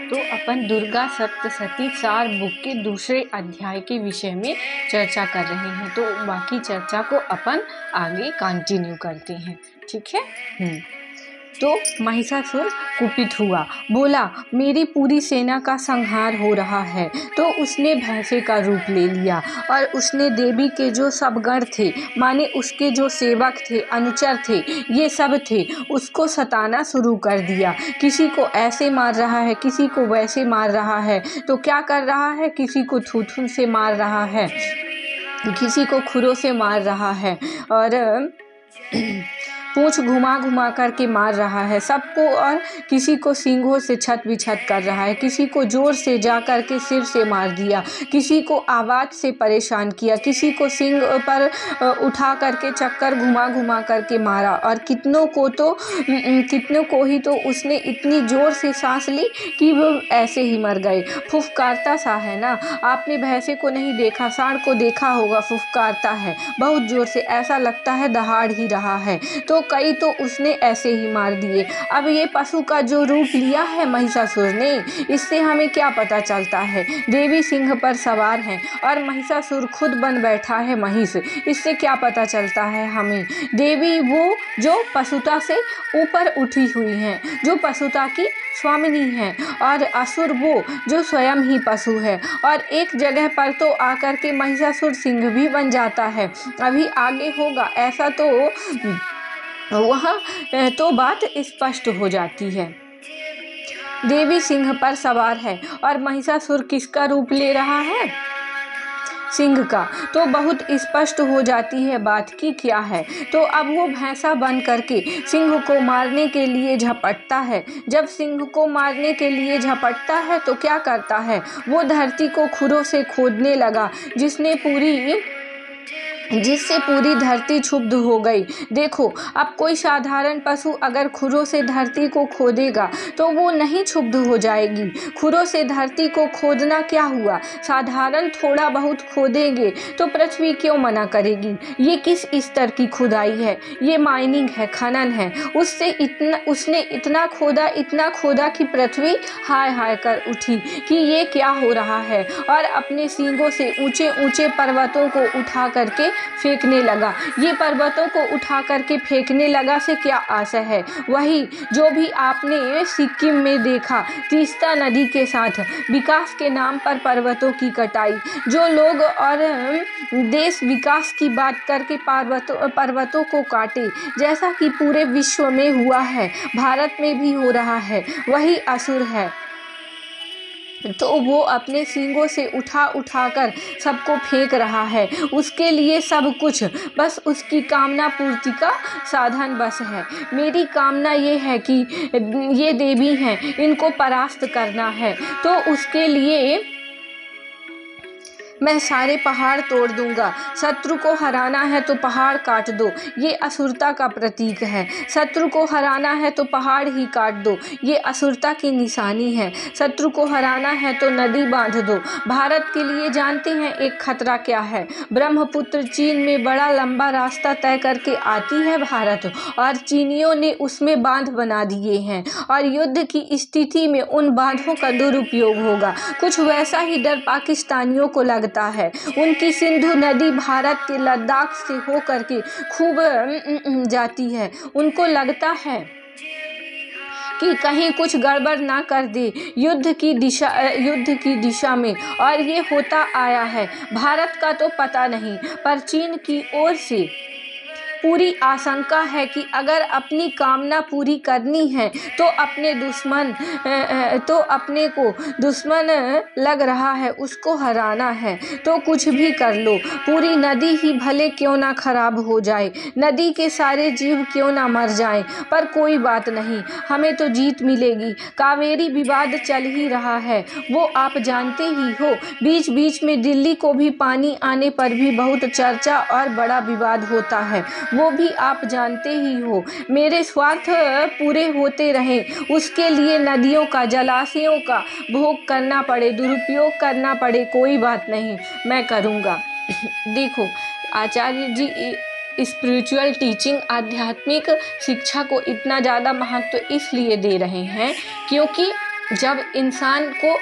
तो अपन दुर्गा सप्तशती सार बुक के दूसरे अध्याय के विषय में चर्चा कर रहे हैं। तो बाकी चर्चा को अपन आगे कंटिन्यू करते हैं, ठीक है। तो महिषासुर कुपित हुआ, बोला मेरी पूरी सेना का संहार हो रहा है। तो उसने भैंसे का रूप ले लिया और उसने देवी के जो सब गण थे, माने उसके जो सेवक थे, अनुचर थे, ये सब थे, उसको सताना शुरू कर दिया। किसी को ऐसे मार रहा है, किसी को वैसे मार रहा है। तो क्या कर रहा है, किसी को थूथू से मार रहा है, किसी को खुरों से मार रहा है और पूंछ घुमा घुमा करके मार रहा है सबको, और किसी को सींगों से छत विछत कर रहा है, किसी को जोर से जा कर के सिर से मार दिया, किसी को आवाज़ से परेशान किया, किसी को सींग पर उठा करके चक्कर घुमा घुमा करके मारा। और कितनों को ही तो उसने इतनी जोर से सांस ली कि वो ऐसे ही मर गए। फुफकारता सा है ना, आपने भैंसे को नहीं देखा, सांड को देखा होगा, फुफकारता है बहुत जोर से, ऐसा लगता है दहाड़ ही रहा है। तो कई तो उसने ऐसे ही मार दिए। अब ये पशु का जो रूप लिया है महिषासुर ने, इससे हमें क्या पता चलता है, देवी सिंह पर सवार हैं और महिषासुर खुद बन बैठा है महिष। इससे क्या पता चलता है हमें, देवी वो जो पशुता से ऊपर उठी हुई हैं, जो पशुता की स्वामिनी है, और असुर वो जो स्वयं ही पशु है। और एक जगह पर तो आकर के महिषासुर सिंह भी बन जाता है। अभी आगे होगा ऐसा, तो वहाँ तो बात स्पष्ट हो जाती है। देवी सिंह पर सवार है और महिषासुर किसका रूप ले रहा है, सिंह का। तो बहुत स्पष्ट हो जाती है बात की क्या है। तो अब वो भैंसा बन करके सिंह को मारने के लिए झपटता है। जब सिंह को मारने के लिए झपटता है तो क्या करता है, वो धरती को खुरों से खोदने लगा, जिससे पूरी धरती क्षुब्ध हो गई। देखो, अब कोई साधारण पशु अगर खुरों से धरती को खोदेगा तो वो नहीं क्षुब्ध हो जाएगी। खुरों से धरती को खोदना क्या हुआ, साधारण थोड़ा बहुत खोदेंगे तो पृथ्वी क्यों मना करेगी। ये किस स्तर की खुदाई है, ये माइनिंग है, खनन है। उसने इतना खोदा कि पृथ्वी हाय हाय कर उठी कि ये क्या हो रहा है, और अपने सींगों से ऊंचे ऊंचे पर्वतों को उठा करके फेंकने लगा। ये पर्वतों को उठा करके फेंकने लगा से क्या आशय है, वही जो भी आपने सिक्किम में देखा, तीस्ता नदी के साथ विकास के नाम पर पर्वतों की कटाई। जो लोग और देश विकास की बात करके पर्वतों को काटे, जैसा कि पूरे विश्व में हुआ है, भारत में भी हो रहा है, वही असुर है। तो वो अपने सींगों से उठा कर सबको फेंक रहा है। उसके लिए सब कुछ बस उसकी कामना पूर्ति का साधन बस है। मेरी कामना ये है कि ये देवी हैं, इनको परास्त करना है, तो उसके लिए मैं सारे पहाड़ तोड़ दूंगा। शत्रु को हराना है तो पहाड़ काट दो, ये असुरता का प्रतीक है। शत्रु को हराना है तो पहाड़ ही काट दो, ये असुरता की निशानी है। शत्रु को हराना है तो नदी बांध दो। भारत के लिए जानते हैं एक खतरा क्या है, ब्रह्मपुत्र चीन में बड़ा लंबा रास्ता तय करके आती है भारत, और चीनियों ने उसमें बांध बना दिए हैं, और युद्ध की स्थिति में उन बांधों का दुरुपयोग होगा। कुछ वैसा ही डर पाकिस्तानियों को लगता है। उनकी सिंधु नदी भारत के लद्दाख से होकर के खूब जाती है। उनको लगता है कि कहीं कुछ गड़बड़ ना कर दे युद्ध की दिशा में, और ये होता आया है। भारत का तो पता नहीं, पर चीन की ओर से पूरी आशंका है कि अगर अपनी कामना पूरी करनी है तो अपने को दुश्मन लग रहा है, उसको हराना है तो कुछ भी कर लो। पूरी नदी ही भले क्यों ना खराब हो जाए, नदी के सारे जीव क्यों ना मर जाएं, पर कोई बात नहीं, हमें तो जीत मिलेगी। कावेरी विवाद चल ही रहा है, वो आप जानते ही हो। बीच बीच में दिल्ली को भी पानी आने पर भी बहुत चर्चा और बड़ा विवाद होता है, वो भी आप जानते ही हो। मेरे स्वार्थ पूरे होते रहें, उसके लिए नदियों का, जलाशयों का भोग करना पड़े, दुरुपयोग करना पड़े, कोई बात नहीं, मैं करूँगा। देखो, आचार्य जी स्पिरिचुअल टीचिंग, आध्यात्मिक शिक्षा को इतना ज़्यादा महत्व इसलिए दे रहे हैं क्योंकि जब इंसान को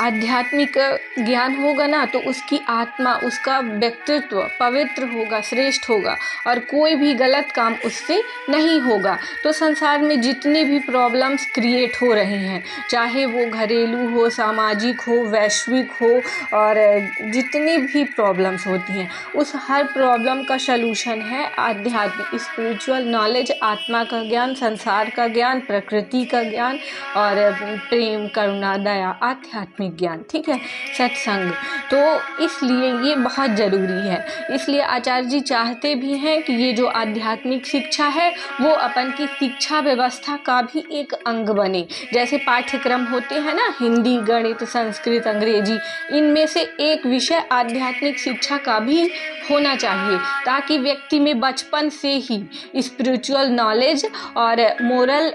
आध्यात्मिक ज्ञान होगा ना तो उसकी आत्मा, उसका व्यक्तित्व पवित्र होगा, श्रेष्ठ होगा और कोई भी गलत काम उससे नहीं होगा। तो संसार में जितने भी प्रॉब्लम्स क्रिएट हो रहे हैं, चाहे वो घरेलू हो, सामाजिक हो, वैश्विक हो, और जितनी भी प्रॉब्लम्स होती हैं उस हर प्रॉब्लम का सलूशन है आध्यात्मिक, स्पिरिचुअल नॉलेज, आत्मा का ज्ञान, संसार का ज्ञान, प्रकृति का ज्ञान और प्रेम, करुणा, दया, आध्यात्मिक ज्ञान। ठीक है, सत्संग। तो इसलिए ये बहुत ज़रूरी है। इसलिए आचार्य जी चाहते भी हैं कि ये जो आध्यात्मिक शिक्षा है वो अपन की शिक्षा व्यवस्था का भी एक अंग बने। जैसे पाठ्यक्रम होते हैं ना, हिंदी, गणित, संस्कृत, अंग्रेजी, इनमें से एक विषय आध्यात्मिक शिक्षा का भी होना चाहिए, ताकि व्यक्ति में बचपन से ही स्पिरिचुअल नॉलेज और मोरल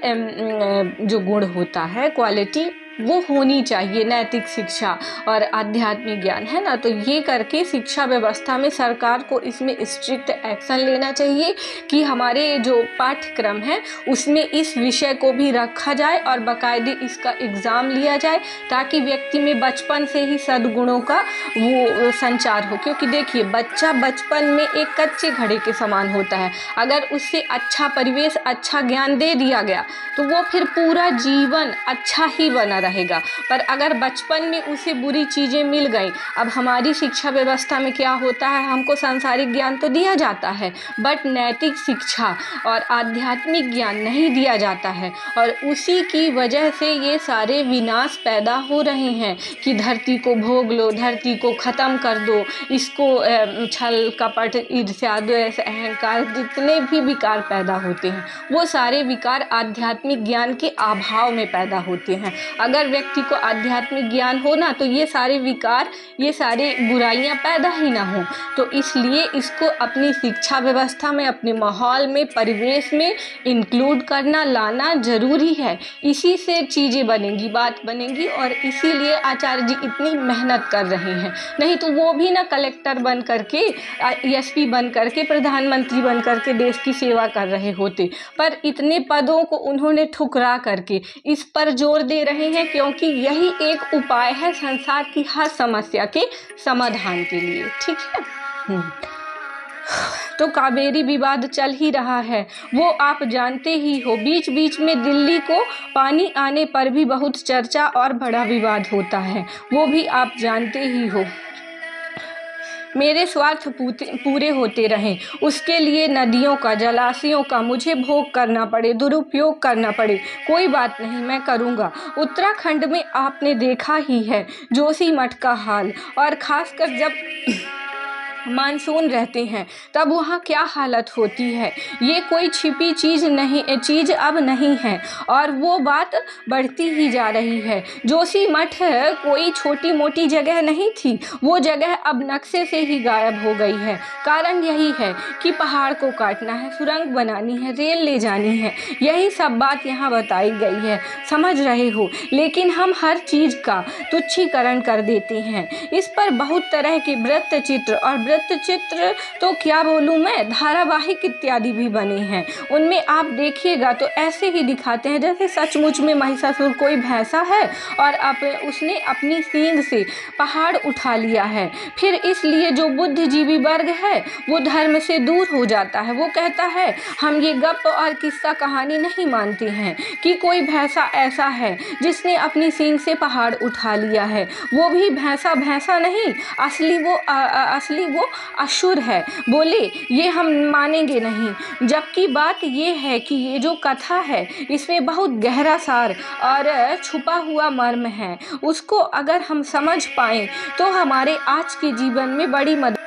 जो गुण होता है, क्वालिटी, वो होनी चाहिए। नैतिक शिक्षा और आध्यात्मिक ज्ञान, है ना। तो ये करके शिक्षा व्यवस्था में सरकार को इसमें स्ट्रिक्ट एक्शन लेना चाहिए कि हमारे जो पाठ्यक्रम है उसमें इस विषय को भी रखा जाए और बाकायदे इसका एग्ज़ाम लिया जाए, ताकि व्यक्ति में बचपन से ही सद्गुणों का वो संचार हो। क्योंकि देखिए, बच्चा बचपन में एक कच्चे घड़े के समान होता है। अगर उससे अच्छा परिवेश, अच्छा ज्ञान दे दिया गया तो वो फिर पूरा जीवन अच्छा ही बना रहेगा। पर अगर बचपन में उसे बुरी चीज़ें मिल गई, अब हमारी शिक्षा व्यवस्था में क्या होता है, हमको सांसारिक ज्ञान तो दिया जाता है बट नैतिक शिक्षा और आध्यात्मिक ज्ञान नहीं दिया जाता है, और उसी की वजह से ये सारे विनाश पैदा हो रहे हैं कि धरती को भोग लो, धरती को ख़त्म कर दो, इसको छल कपट, ईर्ष्या, द्वेष, अहंकार, जितने भी विकार पैदा होते हैं वो सारे विकार आध्यात्मिक ज्ञान के अभाव में पैदा होते हैं। अगर व्यक्ति को आध्यात्मिक ज्ञान हो ना तो ये सारे विकार, ये सारी बुराइयां पैदा ही ना हो। तो इसलिए इसको अपनी शिक्षा व्यवस्था में, अपने माहौल में, परिवेश में इंक्लूड करना, लाना ज़रूरी है। इसी से चीज़ें बनेंगी, बात बनेगी, और इसीलिए आचार्य जी इतनी मेहनत कर रहे हैं। नहीं तो वो भी ना कलेक्टर बन करके, एसपी बन करके, प्रधानमंत्री बन करके देश की सेवा कर रहे होते, पर इतने पदों को उन्होंने ठुकरा करके इस पर जोर दे रहे हैं क्योंकि यही एक उपाय है संसार की हर समस्या के समाधान के लिए। ठीक है। तो कावेरी विवाद चल ही रहा है, वो आप जानते ही हो। बीच बीच में दिल्ली को पानी आने पर भी बहुत चर्चा और बड़ा विवाद होता है, वो भी आप जानते ही हो। मेरे स्वार्थ पूरे होते रहें, उसके लिए नदियों का, जलाशयों का मुझे भोग करना पड़े, दुरुपयोग करना पड़े, कोई बात नहीं, मैं करूँगा। उत्तराखंड में आपने देखा ही है जोशीमठ का हाल, और ख़ासकर जब मानसून रहते हैं तब वहाँ क्या हालत होती है। ये कोई छिपी चीज़ अब नहीं है, और वो बात बढ़ती ही जा रही है। जोशीमठ कोई छोटी मोटी जगह नहीं थी, वो जगह अब नक्शे से ही गायब हो गई है। कारण यही है कि पहाड़ को काटना है, सुरंग बनानी है, रेल ले जानी है, यही सब बात यहाँ बताई गई है, समझ रहे हो। लेकिन हम हर चीज़ का तुच्छीकरण कर देते हैं। इस पर बहुत तरह के वृत्त चित्र, और चित्र तो क्या बोलूँ मैं, धारावाहिक इत्यादि भी बने हैं। उनमें आप देखिएगा तो ऐसे ही दिखाते हैं जैसे सचमुच में महिषासुर कोई भैंसा है और उसने अपनी सींग से पहाड़ उठा लिया है। फिर इसलिए जो बुद्धिजीवी वर्ग है वो धर्म से दूर हो जाता है। वो कहता है हम ये गप और किस्सा कहानी नहीं मानते हैं कि कोई भैंसा ऐसा है जिसने अपनी सींग से पहाड़ उठा लिया है। वो भी भैंसा नहीं, असली वो असुर है। बोले ये हम मानेंगे नहीं। जबकि बात ये है कि ये जो कथा है इसमें बहुत गहरा सार और छुपा हुआ मर्म है। उसको अगर हम समझ पाएं तो हमारे आज के जीवन में बड़ी मदद